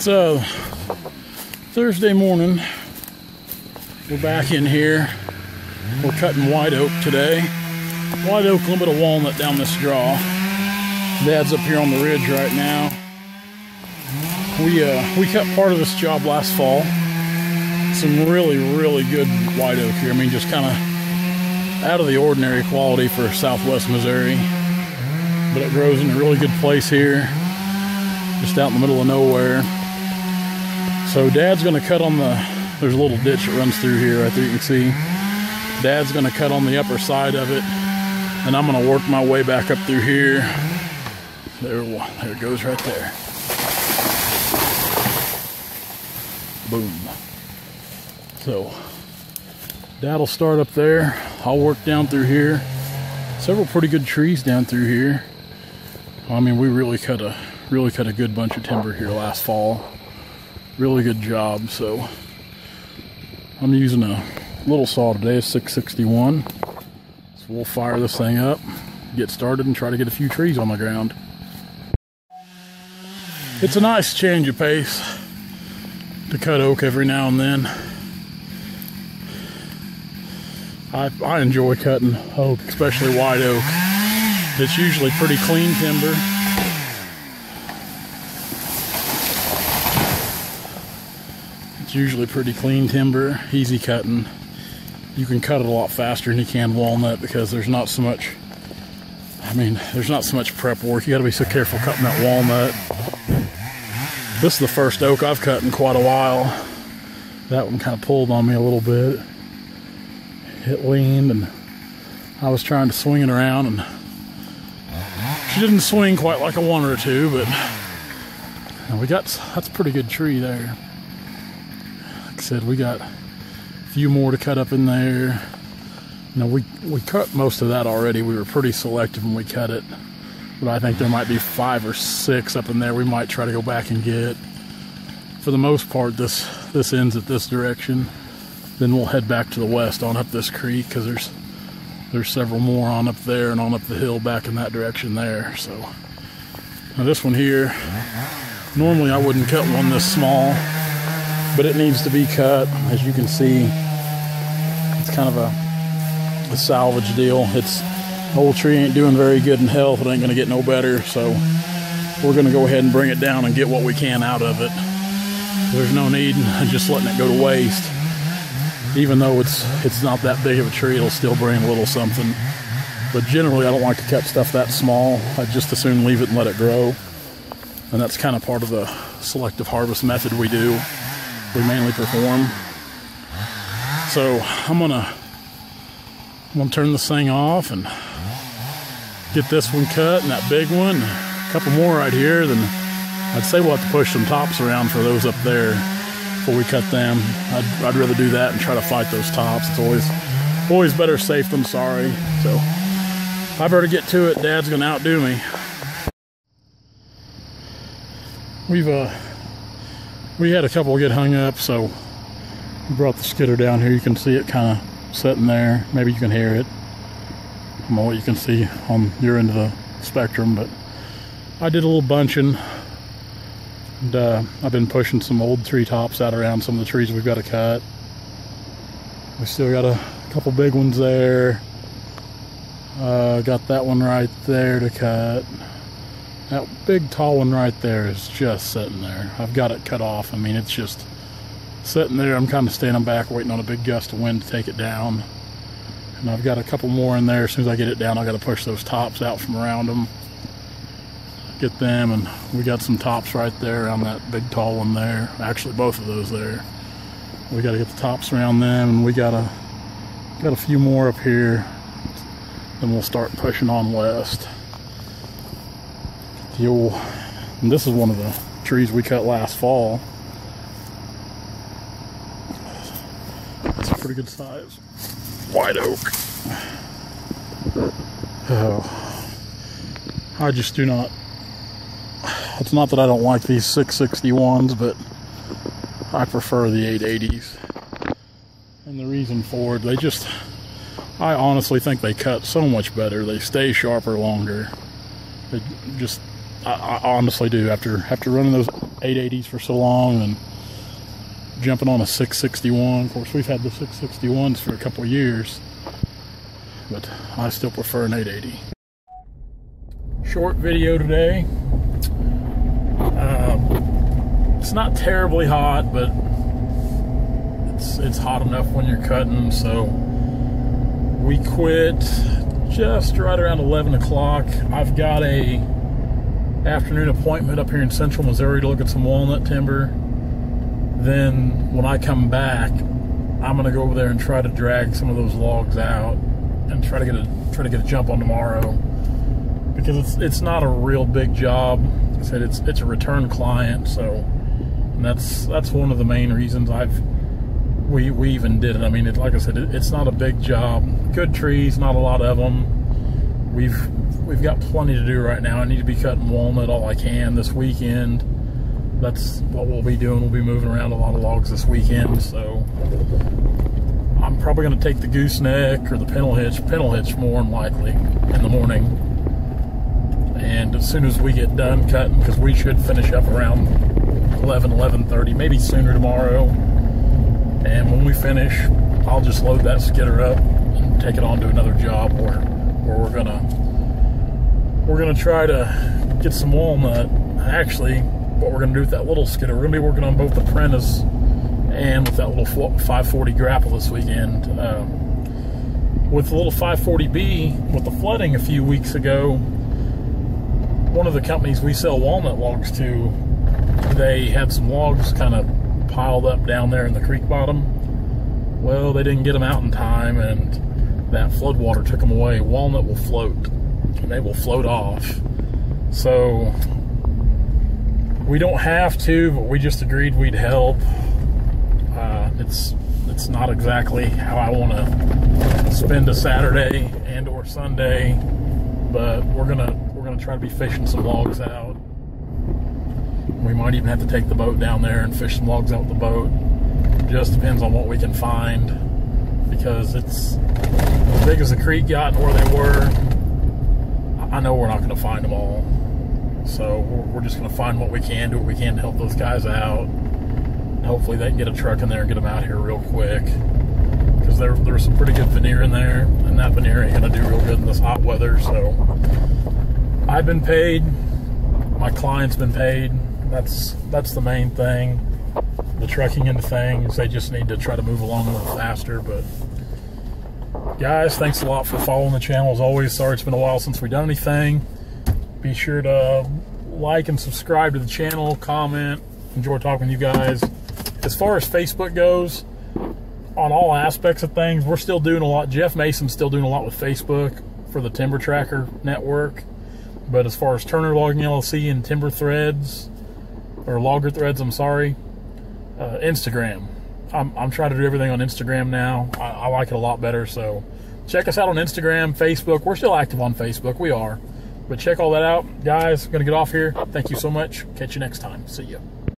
It's Thursday morning. We're back in here. We're cutting white oak today. White oak, a little bit of walnut down this draw. Dad's up here on the ridge right now. We cut part of this job last fall. Some really good white oak here. I mean, just kind of out of the ordinary quality for Southwest Missouri. But it grows in a really good place here, just out in the middle of nowhere. So Dad's gonna cut on there's a little ditch that runs through here right there, you can see. Dad's gonna cut on the upper side of it, and I'm gonna work my way back up through here. There it goes right there. Boom. So Dad'll start up there. I'll work down through here. Several pretty good trees down through here. I mean, we really cut a good bunch of timber here last fall. Really good job. So I'm using a little saw today, a 661. So we'll fire this thing up, get started, and try to get a few trees on the ground. It's a nice change of pace to cut oak every now and then. I enjoy cutting oak, especially white oak. It's usually pretty clean timber. It's usually pretty clean timber, easy cutting. You can cut it a lot faster than you can walnut because there's not so much, there's not so much prep work. You gotta be so careful cutting that walnut. This is the first oak I've cut in quite a while. That one kind of pulled on me a little bit. It leaned and I was trying to swing it around and she didn't swing quite like I wanted her to, but that's a pretty good tree there. Like I said, we got a few more to cut up in there. You know, we cut most of that already. We were pretty selective when we cut it, but I think there might be 5 or 6 up in there we might try to go back and get. For the most part, this ends at this direction. Then we'll head back to the west on up this creek because there's several more on up there and on up the hill back in that direction there. So now this one here, normally I wouldn't cut one this small, but it needs to be cut. As you can see, it's kind of a salvage deal. The old tree ain't doing very good in health. It ain't gonna get no better, so we're gonna go ahead and bring it down and get what we can out of it. There's no need in just letting it go to waste. Even though it's not that big of a tree, it'll still bring a little something. But generally, I don't like to cut stuff that small. I'd just as soon leave it and let it grow. And that's kind of part of the selective harvest method we do. We mainly perform. So I'm gonna turn this thing off and get this one cut and that big one. A couple more right here. Then I'd say we'll have to push some tops around for those up there before we cut them. I'd rather do that and try to fight those tops. It's always better safe than sorry. So I better get to it. Dad's gonna outdo me. We had a couple get hung up, so we brought the skidder down here. You can see it kind of sitting there. Maybe you can hear it. I don't know what you can see on your end of the spectrum, but I did a little bunching. And I've been pushing some old tree tops out around some of the trees we've got to cut. We still got a couple big ones there. Got that one right there to cut. That big tall one right there is just sitting there. I've got it cut off. I mean, it's just sitting there. I'm kind of standing back waiting on a big gust of wind to take it down. And I've got a couple more in there. As soon as I get it down, I got to push those tops out from around them. Get them, and we got some tops right there on that big tall one there. Actually, both of those there. We got to get the tops around them, and we got a few more up here. Then we'll start pushing on west. And this is one of the trees we cut last fall. That's a pretty good size white oak. Oh, I just do not. It's not that I don't like these 661s, but I prefer the 880s. And the reason for it, I honestly think they cut so much better. They stay sharper longer. They just, I honestly do. After running those 880s for so long and jumping on a 661. Of course, we've had the 661s for a couple of years, but I still prefer an 880. Short video today. It's not terribly hot, but it's hot enough when you're cutting. So we quit just right around 11 o'clock. I've got a afternoon appointment up here in central Missouri to look at some walnut timber. Then when I come back, I'm gonna go over there and try to drag some of those logs out and try to get a jump on tomorrow, because it's not a real big job. Like I said, it's a return client, so and that's one of the main reasons we even did it. I mean, like I said, it's not a big job. Good trees, not a lot of them. We've got plenty to do right now. I need to be cutting walnut all I can this weekend. That's what we'll be doing. We'll be moving around a lot of logs this weekend, so I'm probably going to take the gooseneck or the pintle hitch more than likely in the morning. And as soon as we get done cutting, because we should finish up around 11:30, maybe sooner tomorrow. And when we finish, I'll just load that skidder up and take it on to another job where we're gonna try to get some walnut. Actually, what we're gonna do with that little skidder, we're gonna be working on both the Prentice and with that little 540 grapple this weekend. With the little 540B, with the flooding a few weeks ago, one of the companies we sell walnut logs to, they had some logs kind of piled up down there in the creek bottom. Well, they didn't get them out in time, and that flood water took them away. Walnut will float, and they will float off. So we don't have to, but we just agreed we'd help. It's not exactly how I want to spend a Saturday and or Sunday, but we're gonna try to be fishing some logs out. We might even have to take the boat down there and fish some logs out with the boat. Just depends on what we can find, because it's as big as the creek got and where they were. I know we're not going to find them all, so we're just going to find what we can, do what we can to help those guys out. And hopefully they can get a truck in there and get them out here real quick, because there's some pretty good veneer in there, and that veneer ain't going to do real good in this hot weather. So I've been paid, my client's been paid. That's the main thing. The trucking into things, they just need to try to move along a little faster. But guys, thanks a lot for following the channel. As always, sorry it's been a while since we've done anything. Be sure to like and subscribe to the channel, comment. Enjoy talking with you guys. As far as Facebook goes, on all aspects of things, we're still doing a lot. Jeff Mason's still doing a lot with Facebook for the Timber Tracker network. But as far as Turner Logging LLC and Timber Threads, or Logger Threads, I'm sorry, Instagram. I'm trying to do everything on Instagram now. I like it a lot better, so check us out on Instagram, Facebook. We're still active on Facebook, we are. But check all that out. Guys, I'm going to get off here. Thank you so much. Catch you next time. See ya.